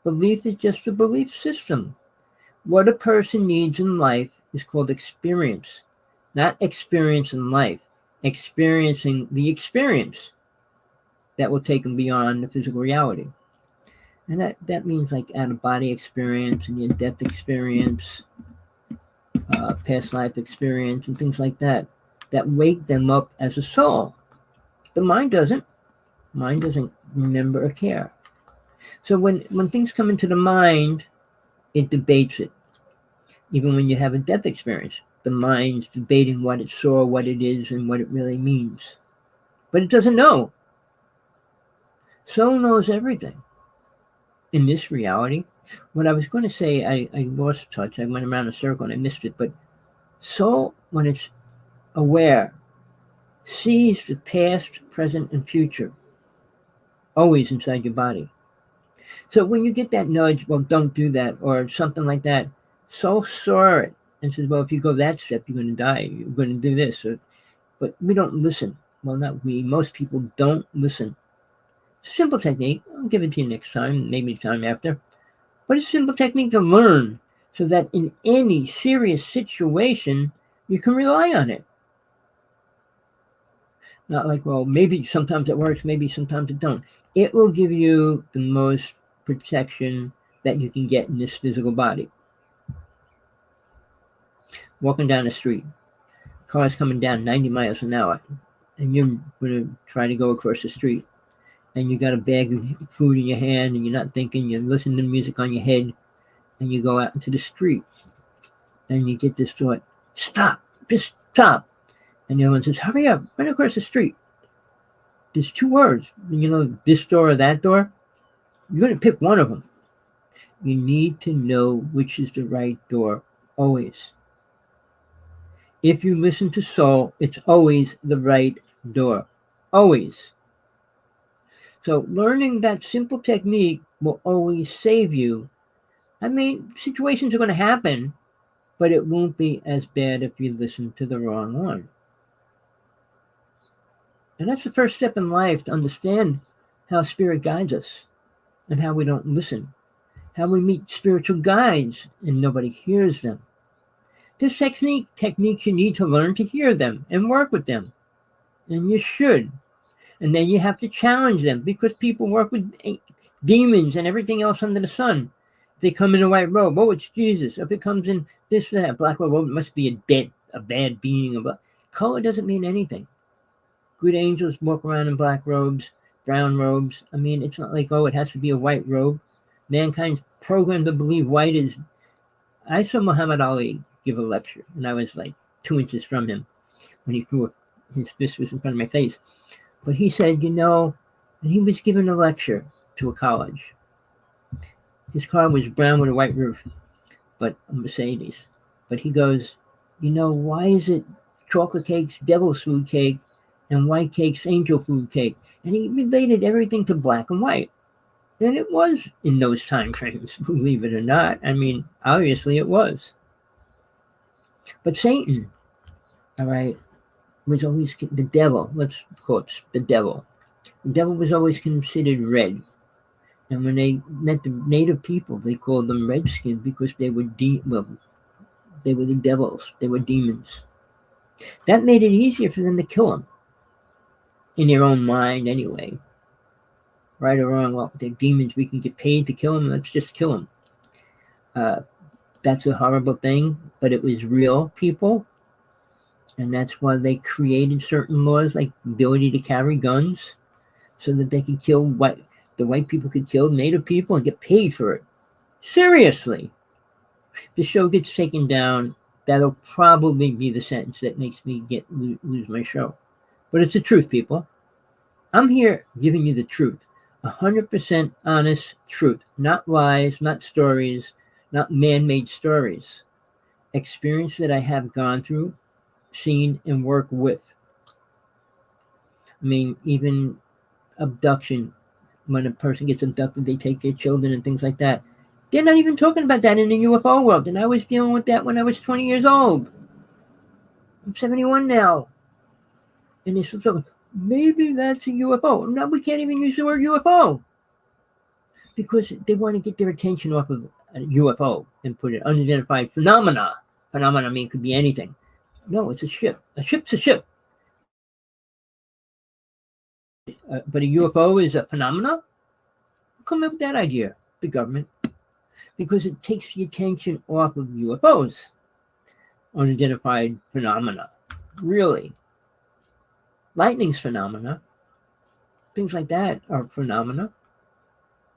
Belief is just a belief system. What a person needs in life is called experience, not experience in life. experiencing the experience that will take them beyond the physical reality. And that means like out-of-body experience and near-death experience, past life experience, and things like that wake them up as a soul. The mind doesn't. Mind doesn't remember or care. So when things come into the mind, it debates it. Even when you have a death experience, the mind's debating what it saw, what it is, and what it really means. But it doesn't know. Soul knows everything. In this reality, what I was going to say, I lost touch. I went around a circle and I missed it. But soul, when it's aware, sees the past, present, and future always inside your body. So when you get that nudge, well, don't do that, or something like that, soul saw it and says, well, if you go that step, you're going to die. You're going to do this. But we don't listen. Well, not we. Most people don't listen. It's a simple technique. I'll give it to you next time, maybe the time after. But it's a simple technique to learn so that in any serious situation, you can rely on it. Not like, well, maybe sometimes it works, maybe sometimes it don't. It will give you the most protection that you can get in this physical body. Walking down the street, car's coming down 90 miles an hour, and you're going to try to go across the street, and you got a bag of food in your hand, and you're not thinking, you're listening to music on your head, and you go out into the street, and you get this thought, stop, just stop. And the other one says, hurry up, run across the street. There's two words, this door or that door. You're going to pick one of them. You need to know which is the right door, always. If you listen to soul, it's always the right door, always. So learning that simple technique will always save you. I mean, situations are going to happen, but it won't be as bad if you listen to the wrong one. And that's the first step in life, to understand how spirit guides us and how we don't listen, how we meet spiritual guides and nobody hears them. This technique you need to learn to hear them and work with them. And you should. And then you have to challenge them, because people work with demons and everything else under the sun. If they come in a white robe, oh, it's Jesus. If it comes in this or that, black robe, oh, it must be a bad being. Color doesn't mean anything. Good angels walk around in black robes, brown robes. I mean, it's not like, oh, it has to be a white robe. Mankind's programmed to believe white is... I saw Muhammad Ali give a lecture, and I was like 2 inches from him when he threw his fist was in front of my face. But he said, and he was giving a lecture to a college. His car was brown with a white roof, but a Mercedes. But he goes, why is it chocolate cake's devil's food cake and white cake's angel food cake? And he related everything to black and white. And it was in those time frames, believe it or not. I mean, obviously it was. But Satan, all right, was always the devil. Let's call it the devil. The devil was always considered red. And when they met the native people, they called them redskin, because they were they were the devils. They were demons. That made it easier for them to kill them. In their own mind, anyway. Right or wrong, well, they're demons. We can get paid to kill them. Let's just kill them. That's a horrible thing, but it was real people. And that's why they created certain laws, like the ability to carry guns, so that they could kill the white people could kill native people and get paid for it. Seriously. If the show gets taken down, that'll probably be the sentence that makes me lose my show. But it's the truth, people. I'm here giving you the truth. 100% honest truth. Not lies, not stories, not man-made stories. Experience that I have gone through, seen, and worked with. I mean, even abduction. When a person gets abducted, they take their children and things like that. They're not even talking about that in the UFO world. And I was dealing with that when I was 20 years old. I'm 71 now. And they're still talking, maybe that's a UFO. No, we can't even use the word UFO. Because they want to get their attention off of a UFO and put it unidentified phenomena. Phenomena, I mean, could be anything. No, it's a ship. A ship's a ship. but a UFO is a phenomena? Who come up with that idea? The government. Because it takes the attention off of UFOs, unidentified phenomena. Really. Lightning's phenomena. Things like that are phenomena.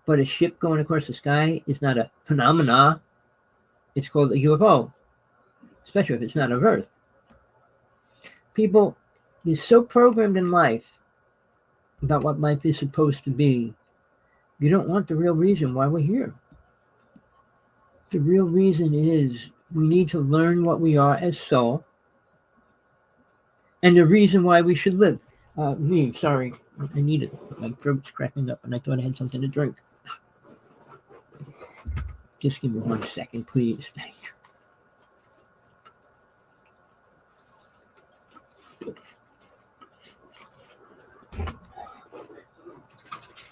But a ship going across the sky is not a phenomena. It's called a UFO, especially if it's not of Earth. People, you're so programmed in life about what life is supposed to be, you don't want the real reason why we're here. The real reason is we need to learn what we are as soul and the reason why we should live. Sorry, I need it. My throat's cracking up and I thought I had something to drink. Just give me 1 second, please. Thank you.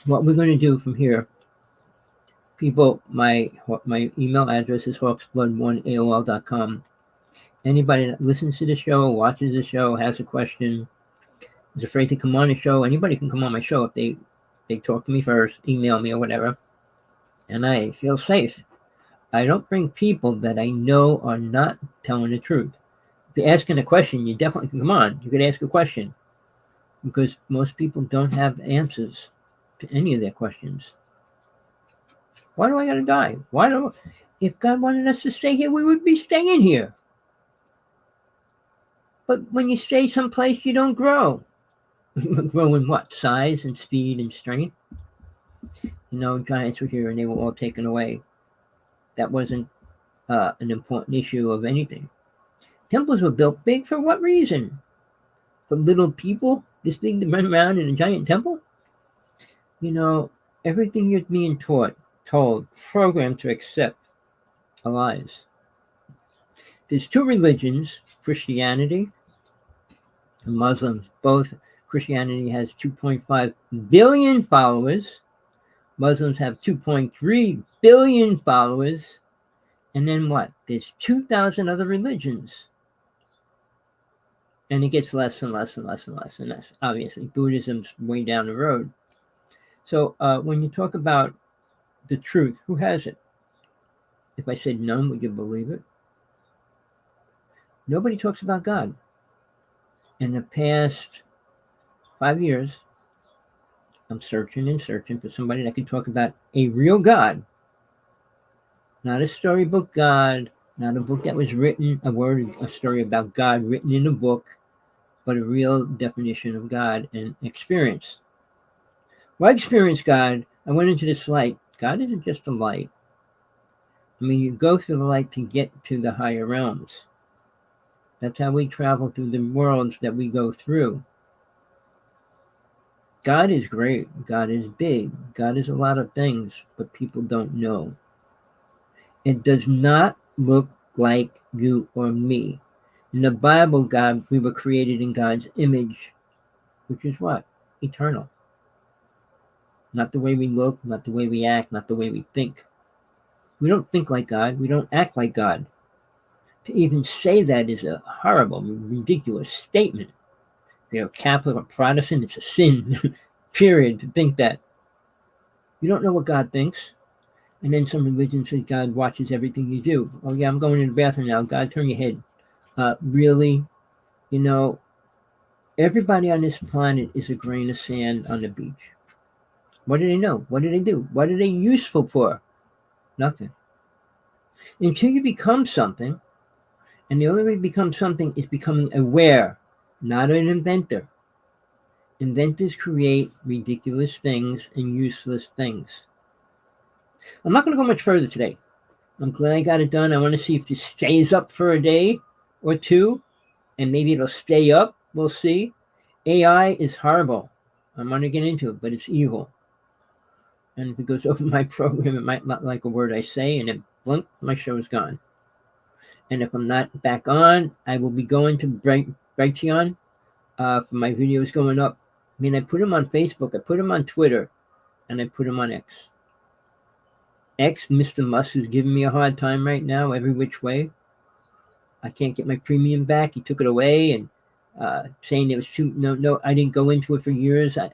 What we're going to do from here, people, my email address is hawksblood1@aol.com. Anybody that listens to the show, watches the show, has a question, is afraid to come on the show, anybody can come on my show if they talk to me first, email me or whatever, and I feel safe. I don't bring people that I know are not telling the truth. If you're asking a question, you definitely can come on. You could ask a question because most people don't have answers to any of their questions. Why do I gotta die? If God wanted us to stay here, we would be staying here. But when you stay someplace, you don't grow. Grow in what? Size and speed and strength? Giants were here and they were all taken away. That wasn't an important issue of anything. Temples were built big for what reason? For little people this big to run around in a giant temple? Everything you're being told, programmed to accept are lies. There's two religions, Christianity and Muslims. Both. Christianity has 2.5 billion followers. Muslims have 2.3 billion followers. And then what? There's 2,000 other religions. And it gets less and less and less and less and less. Obviously, Buddhism's way down the road. So when you talk about the truth, who has it? If I said none, would you believe it? Nobody talks about God. In the past 5 years, I'm searching and searching for somebody that can talk about a real God. Not a storybook God, not a book that was written, a story about God written in a book, but a real definition of God and experience. Well, I experienced God. I went into this light. God isn't just a light. I mean, you go through the light to get to the higher realms. That's how we travel through the worlds that we go through. God is great. God is big. God is a lot of things, but people don't know. It does not look like you or me. In the Bible, we were created in God's image, which is what? Eternal. Not the way we look, not the way we act, not the way we think. We don't think like God. We don't act like God. To even say that is a horrible, ridiculous statement. If you're Catholic or Protestant, it's a sin, period, to think that. You don't know what God thinks. And then some religion says God watches everything you do. Oh, yeah, I'm going to the bathroom now. God, turn your head. Really? Everybody on this planet is a grain of sand on the beach. What do they know? What do they do? What are they useful for? Nothing. Until you become something, and the only way to become something is becoming aware, not an inventor. Inventors create ridiculous things and useless things. I'm not going to go much further today. I'm glad I got it done. I want to see if this stays up for a day or two, and maybe it'll stay up. We'll see. AI is horrible. I'm going to get into it, but it's evil. And if it goes over my program, it might not like a word I say, and then blink, my show is gone. And if I'm not back on, I will be going to Brighteon for my videos going up. I mean, I put them on Facebook, I put them on Twitter, and I put them on X. Mr. Musk is giving me a hard time right now, every which way. I can't get my premium back. He took it away, and saying there was too no. I didn't go into it for years. I've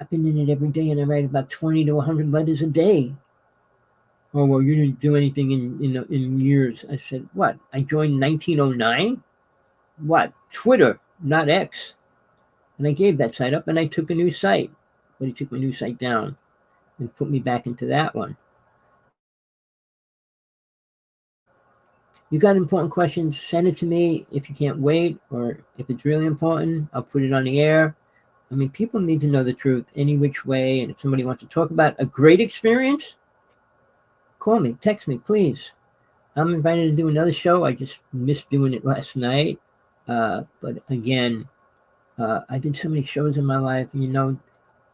been in it every day, and I write about 20 to 100 letters a day. Oh, well, you didn't do anything in years. I said, what? I joined 1909. What? Twitter, not X. And I gave that site up, and I took a new site, but he took my new site down and put me back into that one. You got important questions, send it to me. If you can't wait, or if it's really important, I'll put it on the air. I mean, people need to know the truth any which way. And if somebody wants to talk about a great experience, call me, text me, please. I'm invited to do another show. I just missed doing it last night. But again, I did so many shows in my life. And,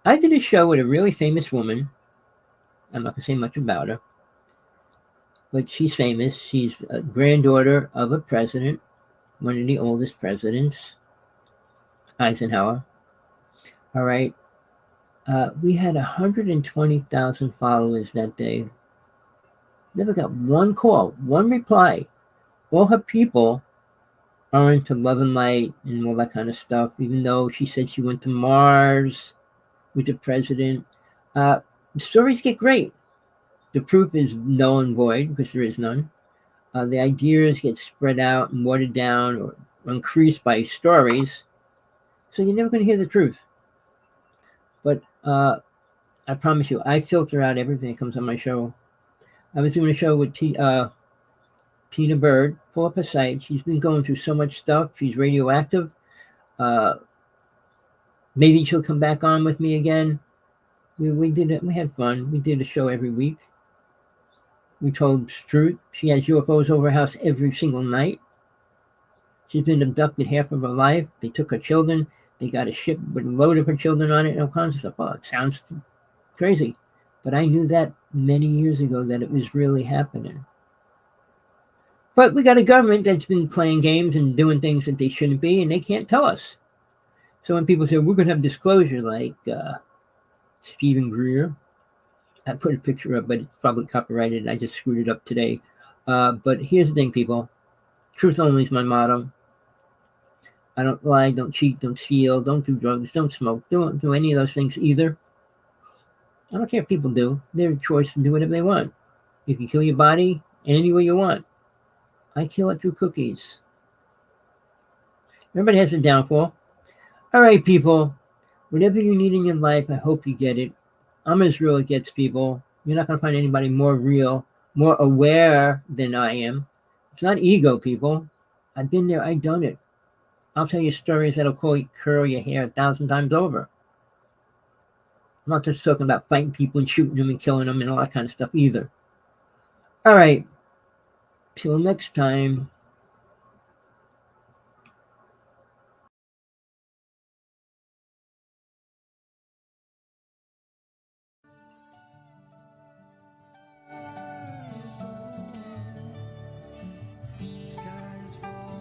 I did a show with a really famous woman. I'm not going to say much about her, but she's famous. She's a granddaughter of a president, one of the oldest presidents, Eisenhower. All right. We had 120,000 followers that day. Never got one call, one reply. All her people are into love and light and all that kind of stuff, even though she said she went to Mars with the president. The stories get great. The proof is null and void because there is none. The ideas get spread out and watered down or increased by stories. So you're never going to hear the truth. But I promise you, I filter out everything that comes on my show. I was doing a show with Tina Bird, pull up her site. She's been going through so much stuff. She's radioactive. Maybe she'll come back on with me again. We did it. We had fun. We did a show every week. We told truth. She has UFOs over her house every single night. She's been abducted half of her life. They took her children. They got a ship with a load of her children on it and all kinds of stuff. Well, it sounds crazy. But I knew that many years ago that it was really happening. But we got a government that's been playing games and doing things that they shouldn't be, and they can't tell us. So when people say, we're going to have disclosure, like Stephen Greer, I put a picture up, but it's probably copyrighted. I just screwed it up today. But here's the thing, people. Truth only is my motto. I don't lie, don't cheat, don't steal, don't do drugs, don't smoke, don't do any of those things either. I don't care if people do. Their choice to do whatever they want. You can kill your body any way you want. I kill it through cookies. Everybody has a downfall. All right, people. Whatever you need in your life, I hope you get it. I'm as real as it gets, people. You're not going to find anybody more real, more aware than I am. It's not ego, people. I've been there. I've done it. I'll tell you stories that'll curl your hair 1,000 times over. I'm not just talking about fighting people and shooting them and killing them and all that kind of stuff either. All right. Till next time. Skies falling.